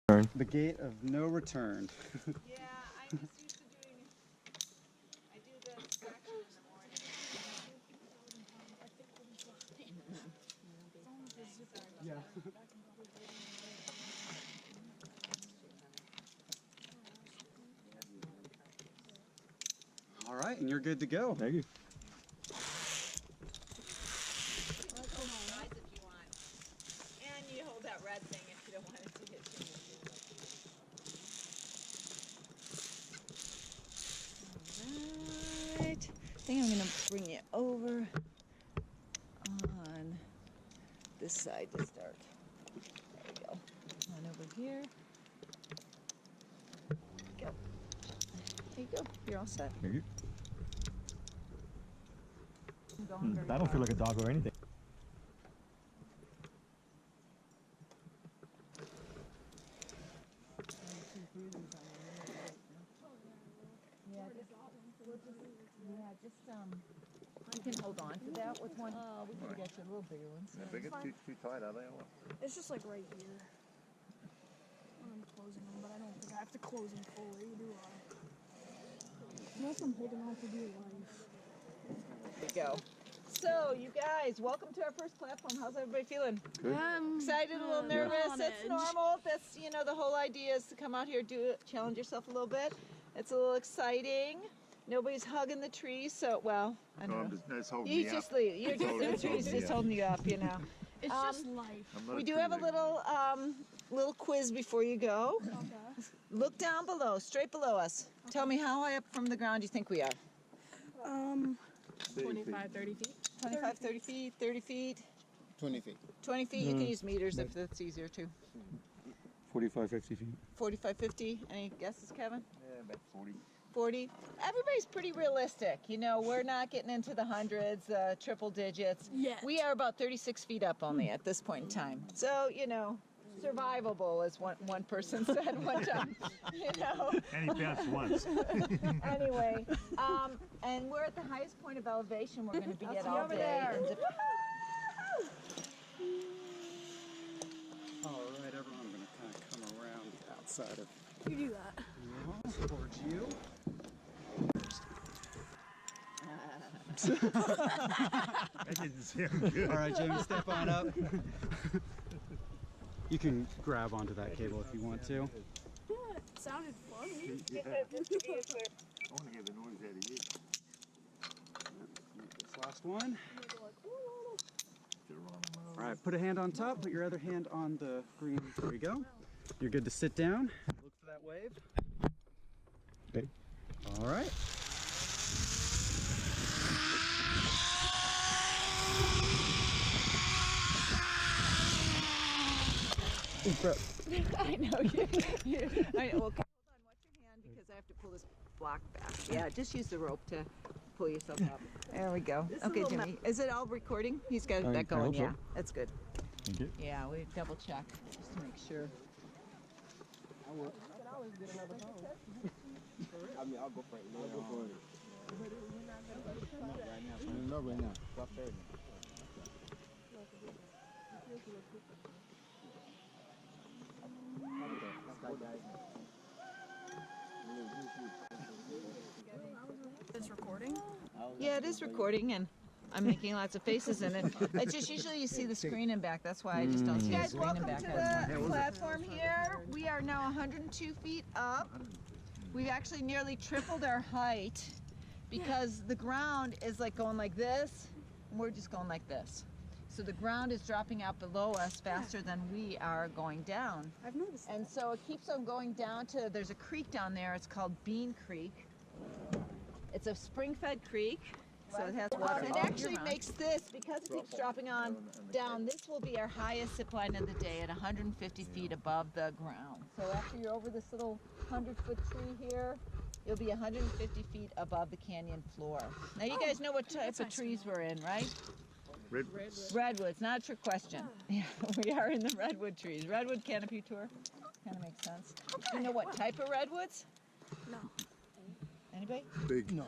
The gate of no return. Yeah, I'm just used to doing, I do the section in the morning. Yeah. All right, and you're good to go. Thank you. Size if you want. And you hold that red thing if you don't want it to hit you. Alright. I think I'm going to bring you over on this side to start. There we go. On over here. Go. There you go. You're all set. Thank you. That don't feel like a dog or anything. You can hold on to that with one. We can get you a little bigger ones. They're bigger, too tight, are they? Or what? It's just like right here. I'm closing them, but I don't think I have to close them fully, do I? Unless I'm holding on for dear life. There you go. So, you guys, welcome to our first platform. How's everybody feeling? Excited, a little nervous. It's normal. That's, you know, the whole idea is to come out here, do it, challenge yourself a little bit. It's a little exciting. Nobody's hugging the trees, so, well, I don't know. That's holding You me just up. leave. You're just, the tree's just holding you up, you know. It's just life. We do have a little quiz before you go. Okay. Look down below, straight below us. Okay. Tell me how high up from the ground you think we are. 25, 30 feet. 25, 30 feet, 30 feet. 20 feet. 20 feet, you can use meters if that's easier too. 45, 50 feet. 45, 50, any guesses, Kevin? Yeah, about 40. 40. Everybody's pretty realistic. You know, we're not getting into the hundreds, triple digits. Yet. We are about 36 feet up only at this point in time. So, you know, survivable, as one person said one time. You know. And he bounced once. Anyway, and we're at the highest point of elevation we're going to be at all day. All right, everyone, I'm going to kind of come around outside of You do that. towards you. That didn't sound good. All right, Jamie, step on up. You can grab onto that cable if you want to. Yeah, it sounded funny. I want to get the noise out of you. This last one. Get around them All right, put a hand on top, put your other hand on the green. There we go. You're good to sit down. Look for that wave. Okay. All right. I know you. I know. Okay, hold on. Watch your hand because I have to pull this block back. Yeah, just use the rope to pull yourself up. There we go. Okay, Jimmy. Is it all recording? He's got that going. hope so. Yeah, that's good. Thank you. Yeah, we double check just to make sure. I mean, I'll go for it. I'll go for it. Not right now. Not right now. 12:30. It's recording. Yeah, it is recording, and I'm making lots of faces in it. It's just usually you see the screen in back. That's why I just don't see the screen in back. Welcome to the platform here. We are now 102 feet up. We've actually nearly tripled our height because the ground is like going like this, and we're just going like this. So the ground is dropping out below us faster than we are going down. I've noticed. And so it keeps on going down to, there's a creek down there, it's called Bean Creek. It's a spring-fed creek, so it has water. It actually makes this, because it keeps dropping on down, this will be our highest zip line of the day at 150 feet above the ground. So after you're over this little 100-foot tree here, you'll be 150 feet above the canyon floor. Now you guys know what type of trees we're in, right? Redwoods, not a trick question. Yeah, we are in the redwood trees. Redwood canopy tour, kind of makes sense. Do you know what type of redwoods? No. Anybody? Big. No.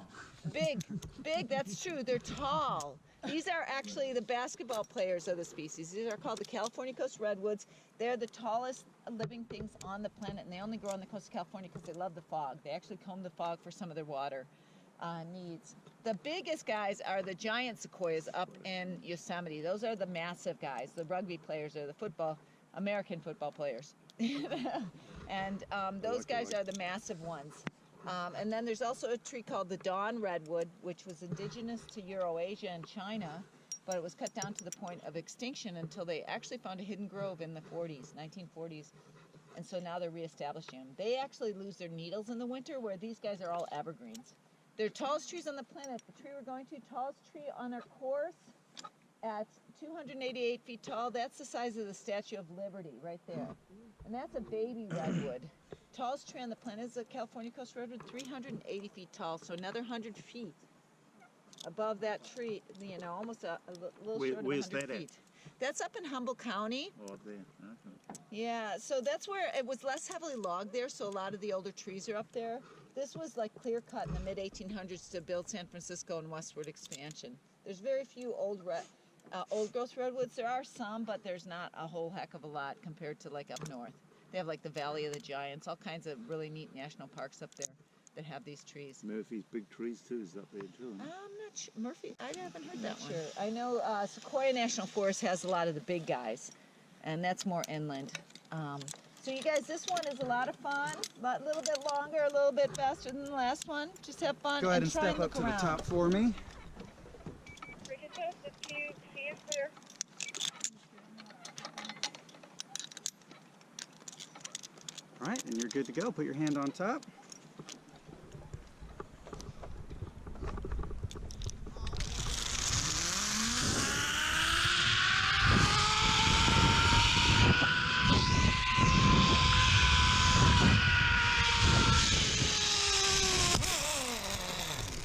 Big, that's true. They're tall. These are actually the basketball players of the species. These are called the California Coast Redwoods. They're the tallest living things on the planet, and they only grow on the coast of California because they love the fog. They actually comb the fog for some of their water needs. The biggest guys are the giant sequoias up in Yosemite. Those are the massive guys. The rugby players are the American football players. And those guys are the massive ones. And then there's also a tree called the Dawn Redwood, which was indigenous to Eurasia and China, but it was cut down to the point of extinction until they actually found a hidden grove in the 1940s. And so now they're reestablishing them. They actually lose their needles in the winter, where these guys are all evergreens. They're tallest trees on the planet. The tree we're going to, tallest tree on our course at 288 feet tall. That's the size of the Statue of Liberty right there. And that's a baby redwood. Tallest tree on the planet is the California Coast Redwood, 380 feet tall, so another 100 feet above that tree, you know, almost a little short of 100 feet. That's up in Humboldt County. Oh, there. Okay. Yeah, so that's where it was less heavily logged there, so a lot of the older trees are up there. This was like clear cut in the mid-1800s to build San Francisco and westward expansion. There's very few old growth redwoods. There are some, but there's not a whole heck of a lot compared to like up north. They have like the Valley of the Giants, all kinds of really neat national parks up there that have these trees. Murphy's Big Trees too is up there too. I'm not sure. Murphy, I haven't heard that one. Sure. I know Sequoia National Forest has a lot of the big guys, and that's more inland. So you guys, this one is a lot of fun, but a little bit longer, a little bit faster than the last one. Just have fun. Go ahead and try step up look to around. the top for me. All right, and you're good to go. Put your hand on top.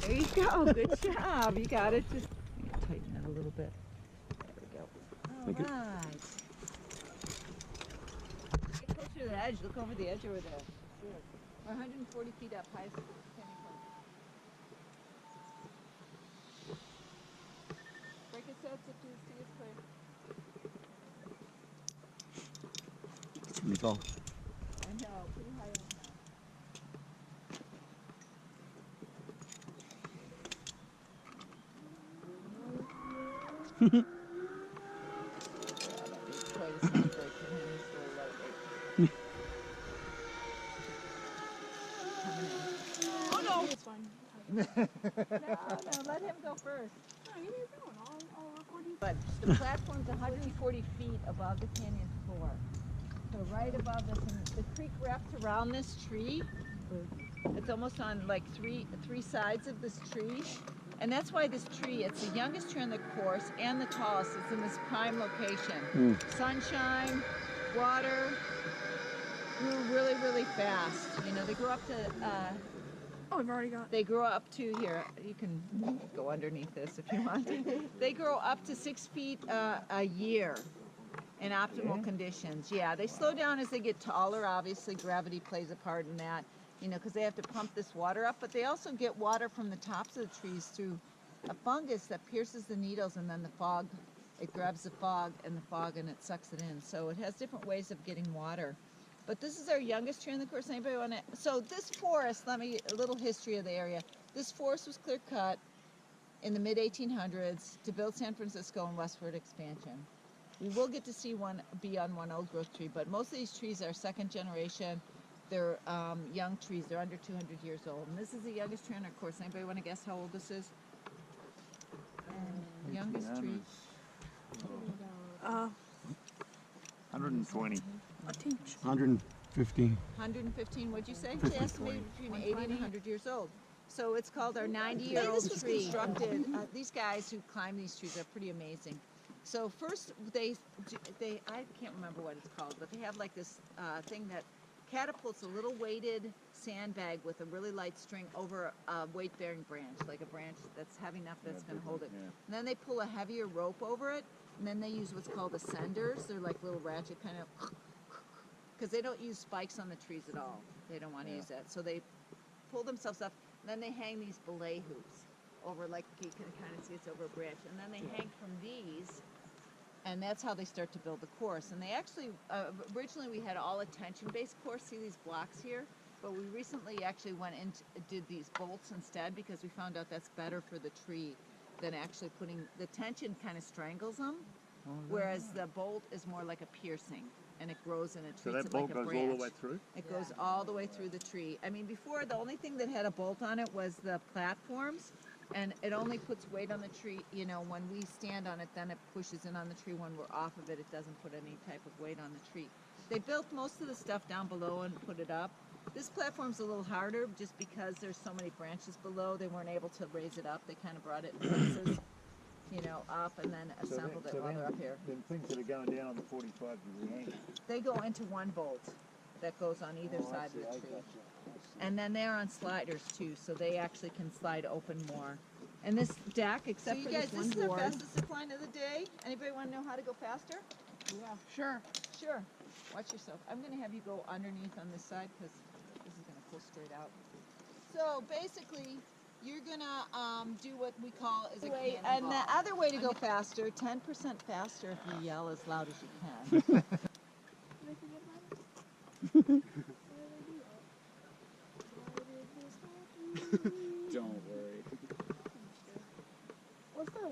There you go. Good job. You got it. Just tighten it a little bit. There we go. All right. Get closer to the edge. Look over the edge over there. We're 140 feet up, highest standing point. Break it so it's up to the sea is clear. It's really tall. I know, pretty high up now. Yeah, that is quite a sound break for him. He's still lightweight. Oh no! It's fine. No, let him go first. No, give me your phone. I'll record you. But the platform's 140 feet above the canyon floor. So right above this, and the creek wraps around this tree. It's almost on like three sides of this tree. And that's why this tree, it's the youngest tree on the course and the tallest. It's in this prime location. Sunshine, water, grew really, really fast. You know, they grew up to, Oh, I've already got. they grow up to, here, you can go underneath this if you want. They grow up to 6 feet a year in optimal conditions. Yeah, they slow down as they get taller. Obviously, gravity plays a part in that, you know, because they have to pump this water up. But they also get water from the tops of the trees through a fungus that pierces the needles, and then the fog, it grabs the fog and it sucks it in. So it has different ways of getting water. But this is our youngest tree on the course. Anybody want to? So this forest, a little history of the area. This forest was clear cut in the mid-1800s to build San Francisco and westward expansion. We will get to see one beyond one old growth tree, but most of these trees are second generation. They're young trees. They're under 200 years old. And this is the youngest tree on our course. Anybody want to guess how old this is? Youngest tree. 120. A teach. 115. 115, what'd you say? It's estimated between 80 and 100 years old. So it's called our 90-year-old tree. This was constructed, these guys who climb these trees are pretty amazing. So first, I can't remember what it's called, but they have like this thing that catapults a little weighted sandbag with a really light string over a weight-bearing branch, like a branch that's heavy enough that's going to hold it. Yeah. And then they pull a heavier rope over it, and then they use what's called ascenders. They're like little ratchet kind of, because they don't use spikes on the trees at all. They don't want to use that. So they pull themselves up, and then they hang these belay hoops. over, like you can kind of see it's over a branch, and then they hang from these, and that's how they start to build the course. And they actually, originally we had all a tension-based course, see these blocks here? But we recently actually went and did these bolts instead because we found out that's better for the tree than actually putting, the tension kind of strangles them, whereas the bolt is more like a piercing, and it grows and it So treats that it like bolt a goes branch. all the way through? It goes all the way through the tree. I mean, before, the only thing that had a bolt on it was the platforms, and it only puts weight on the tree, you know, when we stand on it, then it pushes in on the tree. When we're off of it, it doesn't put any type of weight on the tree. They built most of the stuff down below and put it up. This platform's a little harder just because there's so many branches below. They weren't able to raise it up. They kind of brought it in pieces, you know, up and then assembled it while they're up here. Then things that are going down on the 45 you rehang. They go into one bolt that goes on either side of the tree. And then they're on sliders too, so they actually can slide open more. And this deck, except for this one board. So you guys, this is our fastest decline of the day. Anybody want to know how to go faster? Yeah, sure. Sure. Watch yourself. I'm going to have you go underneath on this side because this is going to pull straight out. So basically, you're going to do what we call is a cannonball. And the other way to go faster, 10% faster if you yell as loud as you can. Did I forget about it? Don't worry. What's that?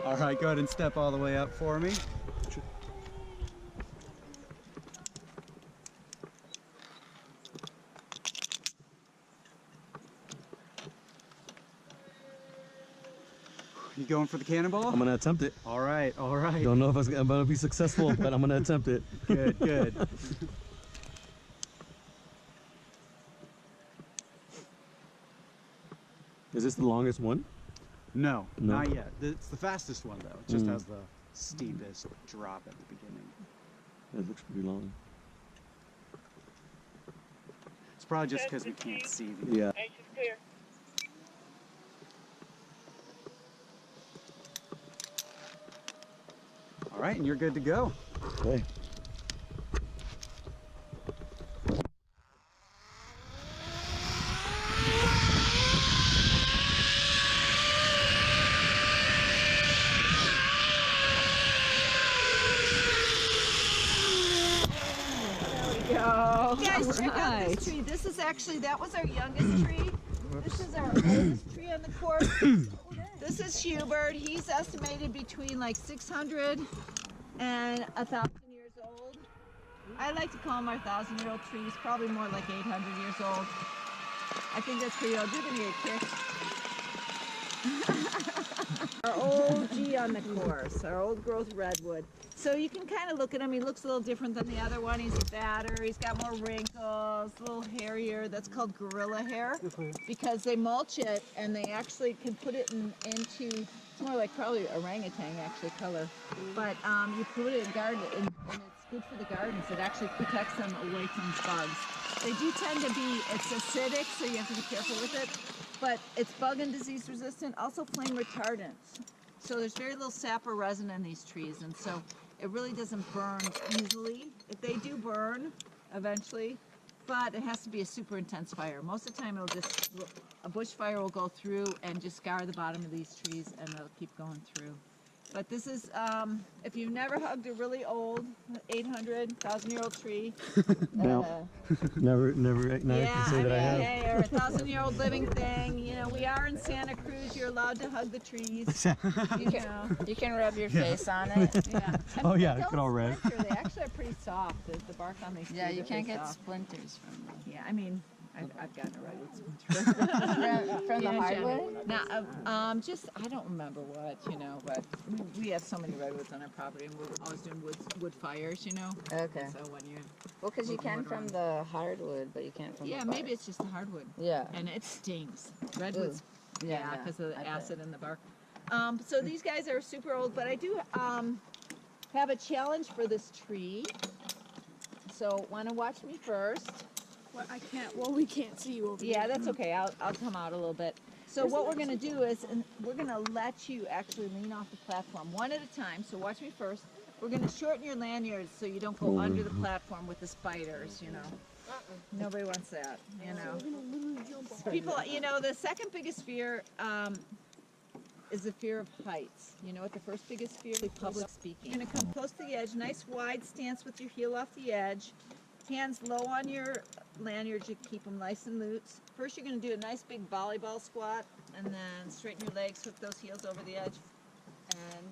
All right, go ahead and step all the way up for me. You going for the cannonball? I'm gonna attempt it. All right, all right. Don't know if I'm gonna be successful, but I'm gonna attempt it. Good, good. Is this the longest one? No, No? not yet. It's the fastest one though. It just has the steepest drop at the beginning. It looks pretty long. It's probably just because we can't see the. Yeah. All right, and you're good to go. Okay. Go. Guys, check out this tree. This is actually, that was our youngest tree. This is our oldest tree on the course. This is Hubert. He's estimated between like 600 and 1,000 years old. I like to call him our 1,000-year-old tree. He's probably more like 800 years old. I think that's pretty old. You're gonna get kicked. Our OG on the course, our old growth redwood. So you can kind of look at him. He looks a little different than the other one. He's fatter. He's got more wrinkles, a little hairier. That's called gorilla hair because they mulch it and they actually can put it into, it's more like probably orangutan actually color. But you put it in garden and it's good for the gardens. It actually protects them away from bugs. They do tend to be, it's acidic, so you have to be careful with it. But it's bug and disease resistant, also flame retardant. So there's very little sap or resin in these trees, and so it really doesn't burn easily. If they do burn eventually, but it has to be a super intense fire. Most of the time a bushfire will go through and just scar the bottom of these trees and it'll keep going through. But this is, if you've never hugged a really old, 800, 1,000-year-old tree. No. Never can say that I have. Yeah, or a 1,000-year-old living thing. You know, we are in Santa Cruz. You're allowed to hug the trees. You can rub your face on it. Yeah. Oh yeah, they it could all red. splinter. They actually are pretty soft. The bark on these trees Yeah, you are can't pretty get soft. splinters from them. Yeah, I mean, I've gotten a redwood splinter. From the hardwood? Now, just, I don't remember what, you know, but we have so many redwoods on our property and we're always doing wood fires, you know. Okay. So when you, Well, because you can from the hardwood, but you can't from yeah, the maybe it's just the hardwood. Yeah. And it stings. Redwoods, Ooh. yeah, because of the I bet. acid in the bark. So these guys are super old, but I do have a challenge for this tree. So want to watch me first? Well, I can't. Well, we can't see you over Yeah, there. that's okay. I'll come out a little bit. So what we're going to do is we're going to let you actually lean off the platform one at a time. So watch me first. We're going to shorten your lanyards so you don't go under the platform with the spiders, you know. Nobody wants that, you know. We're gonna literally jump off. People, you know, the second biggest fear is the fear of heights. You know what the first biggest fear is? Public speaking. You're going to come close to the edge, nice wide stance with your heel off the edge. Hands low on your lanyards, you keep them nice and loose. First you're going to do a nice big volleyball squat and then straighten your legs, hook those heels over the edge and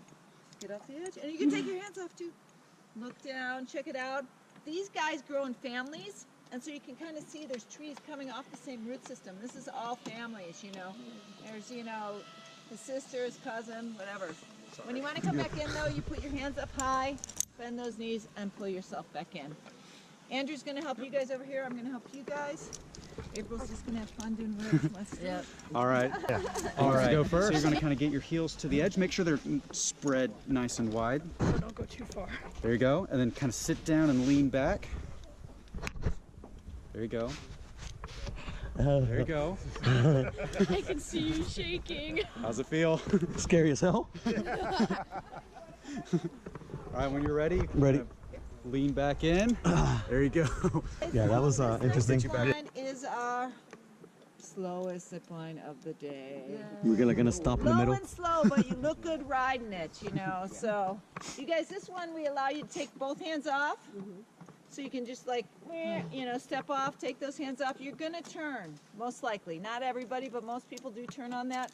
get off the edge. And you can take your hands off too. Look down, check it out. These guys grow in families, and so you can kind of see there's trees coming off the same root system. This is all families, you know. There's, you know, his sister, his cousin, whatever. When you want to come back in though, you put your hands up high, bend those knees, and pull yourself back in. Andrew's going to help you guys over here. I'm going to help you guys. April's just going to have fun doing whatever she wants to do. Yep. All right. All right. Go first. So you're going to kind of get your heels to the edge. Make sure they're spread nice and wide. So don't go too far. There you go. And then kind of sit down and lean back. There you go. There you go. I can see you shaking. How's it feel? Scary as hell. All right, when you're ready. Ready. Lean back in. There you go. Yeah, that was interesting. Zip line is our slowest zip line of the day. We're gonna stop in the Low middle. and slow, but you look good riding it, you know. So, you guys, this one we allow you to take both hands off. So you can just like, you know, step off, take those hands off. You're gonna turn, most likely. Not everybody, but most people do turn on that.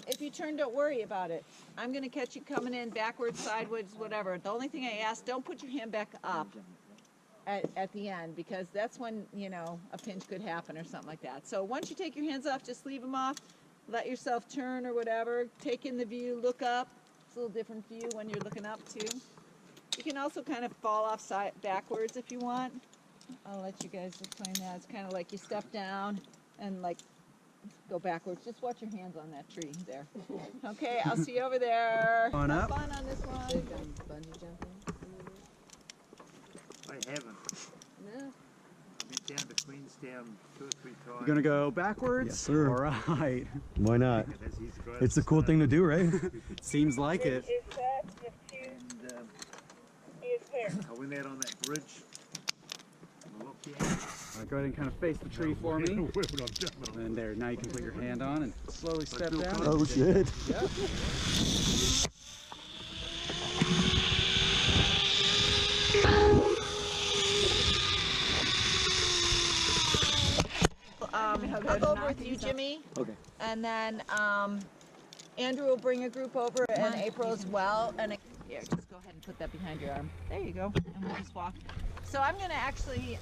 If you turn, don't worry about it. I'm gonna catch you coming in backwards, sideways, whatever. The only thing I ask, don't put your hand back up at the end, because that's when, you know, a pinch could happen or something like that. So once you take your hands off, just leave them off. Let yourself turn or whatever. Take in the view, look up. It's a little different view when you're looking up too. You can also kind of fall off backwards if you want. I'll let you guys explain that. It's kind of like you step down and like go backwards. Just watch your hands on that tree there. Okay, I'll see you over there. On Have up. fun on this one. Bungee jumping. I haven't. No. I've been down to Queenstown 2 or 3 times. You're going to go backwards? Yes, sir. All right. Why not? That's his greatest It's a cool thing to do, right? Seems like it. And I went out on that bridge. And I looked out. All right, go ahead and kind of face the tree for me. And there, now you can put your hand on and slowly step down. Oh shit. Yeah. I'll go over with you, Jimmy. Okay. And then Andrew will bring a group over, and April as well. And here, just go ahead and put that behind your arm. There you go. And we'll just walk. So I'm going to actually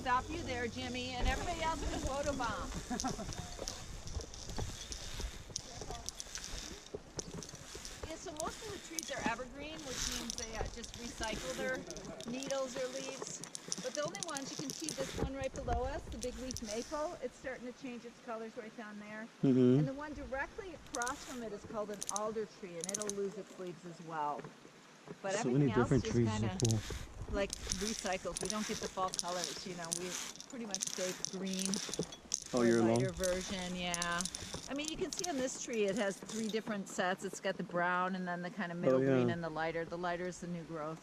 stop you there, Jimmy, and everybody else can photo bomb. Yeah, so most of the trees are evergreen, which means they just recycle their needles or leaves. But the only ones, you can see this one right below us, the big leaf maple, it's starting to change its colors right down there. And the one directly across from it is called an alder tree, and it'll lose its leaves as well. But So everything many else different just trees kind are of cool. like recycles. We don't get the fall colors, you know. We pretty much stay green. All or year long. lighter version, yeah. I mean, you can see on this tree it has 3 different sets. It's got the brown and then the kind of middle yeah. green and the lighter. The lighter is the new growth.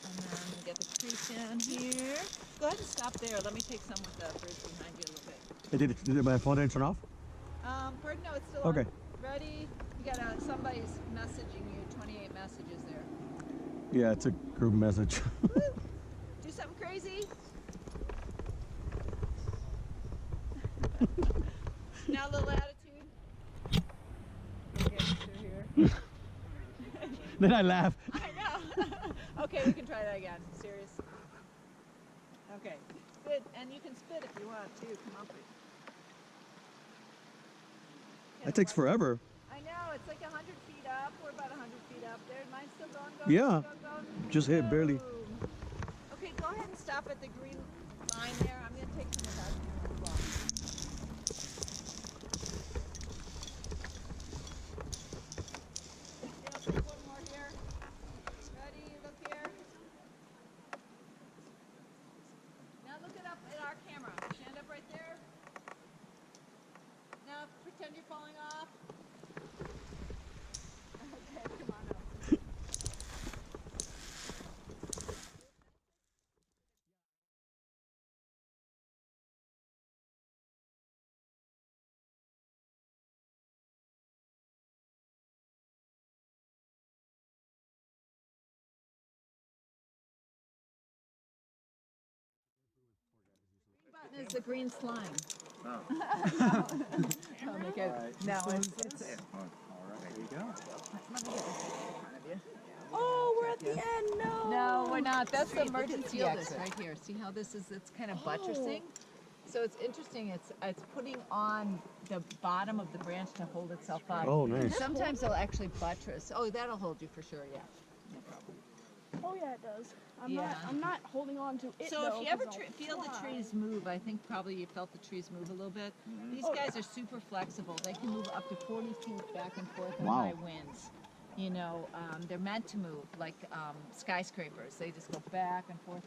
And then we get the crease down here. Go ahead and stop there. Let me take some with the bridge behind you a little bit. Did my phone turn off? Pardon? No, it's still Okay. on. Ready? You got somebody's messaging you. 28 messages there. Yeah, it's a group message. Woo! Do something crazy. Now a little attitude. Okay, through here. Then I laugh. I know. Okay, we can try that again. Serious. Okay. Spit, and you can spit if you want too. Come up with. That takes forever. I know. It's like 100 feet up. We're about 100 feet up there. Mine's still going. Yeah. Go. Just hit barely. Boom. Okay, go ahead and stop at the green line there. I'm going to take some of that as well. Take one more here. Ready? Look here. Now look it up at our camera. Stand up right there. Now pretend you're falling off. Okay, come on up. Is the green slime. Oh. I'll make it. No, it's All right. There you go. Oh, we're at the end. No. No, we're not. That's the emergency exit right here. See how this is? It's kind of buttressing. So it's interesting. It's putting on the bottom of the branch to hold itself up. Oh, nice. Sometimes they'll actually buttress. Oh, that'll hold you for sure. Yeah. No problem. Oh yeah, it does. Yeah. I'm not holding on to it. So though, if you ever 'cause I'll feel the fly. trees move, I think probably you felt the trees move a little bit. These guys are super flexible. They can move up to 40 feet back and forth in high winds. You know, they're meant to move like skyscrapers. They just go back and forth.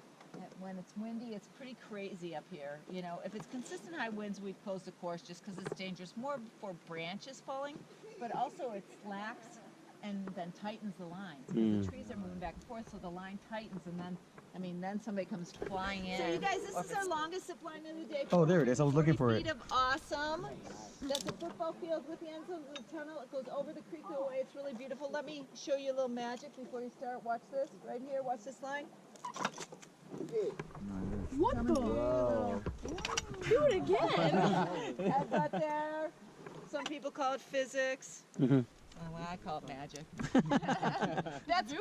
When it's windy, it's pretty crazy up here. You know, if it's consistent high winds, we'd close the course just because it's dangerous. More for branches falling, but also it slacks and then tightens the lines. The trees are moving back and forth, so the line tightens, and then, I mean, then somebody comes flying in. So you guys, this is our longest zip line of the day. Oh, there it is. I was looking for 40 it. feet of awesome. That's a football field with the end zone of the tunnel. It goes over the creek away. It's really beautiful. Let me show you a little magic before you start. Watch this right here. Watch this line. What the? Do it again. Head butt there. Some people call it physics. Well, I call it magic. That's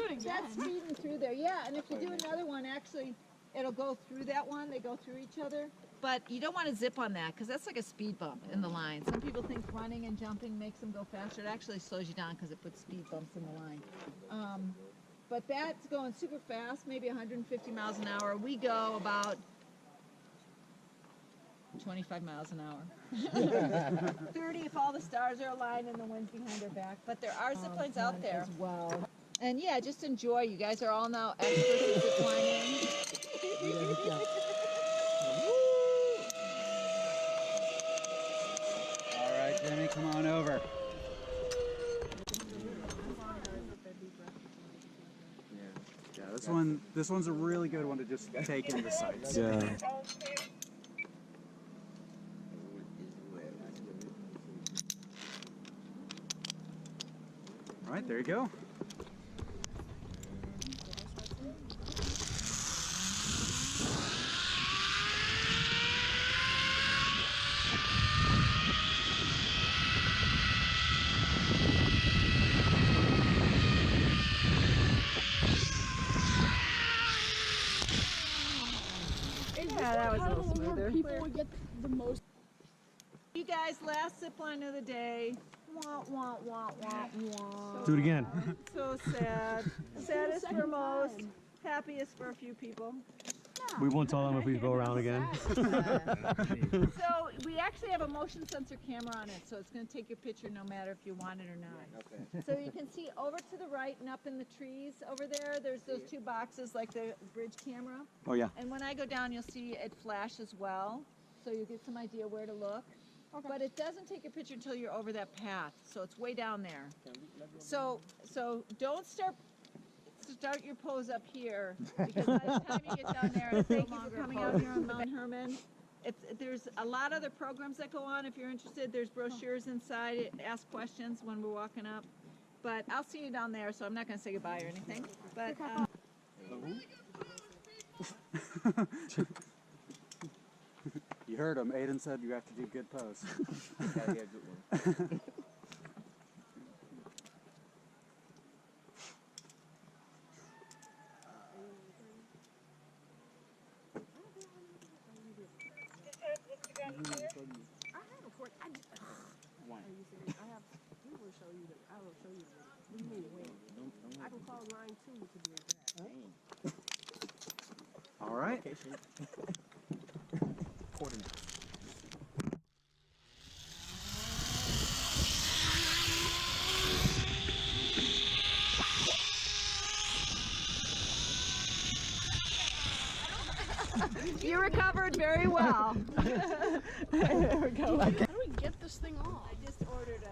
speeding through there. Yeah, and if you do another one, actually, it'll go through that one. They go through each other. But you don't want to zip on that because that's like a speed bump in the line. Some people think running and jumping makes them go faster. It actually slows you down because it puts speed bumps in the line. But that's going super fast, maybe 150 miles an hour. We go about 25 miles an hour. 30 if all the stars are aligned and the wind's behind our back. But there are zip lines out there as well. And yeah, just enjoy. You guys are all now experts at zip lining. All right, Jimmy, come on over. Yeah, this one's a really good one to just take in the sights. Yeah. All right, there you go. Yeah, that was a little smoother. People would get the most. You guys, last zip line of the day. Wah, wah, wah, wah, wah. Do it again. So sad. Saddest for most, happiest for a few people. We won't tell them if we go around again. So we actually have a motion sensor camera on it, so it's going to take your picture no matter if you want it or not. Okay. So you can see over to the right and up in the trees over there, there's those two boxes like the bridge camera. Oh, yeah. And when I go down, you'll see it flash as well, so you get some idea where to look. But it doesn't take a picture until you're over that path, so it's way down there. So don't start your pose up here, because by the time you get down there, and thank you for coming out here on Mount Hermon. There's a lot of other programs that go on. If you're interested, there's brochures inside. Ask questions when we're walking up. But I'll see you down there, so I'm not going to say goodbye or anything. But You heard him. Aiden said you have to do good pose. Yeah, good one. All right. you recovered very well. There we go. How do we get this thing off? I just ordered a...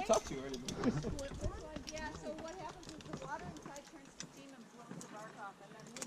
Talk to you already. Yeah, so what happens is the water inside turns to steam and blows the bark off, and then we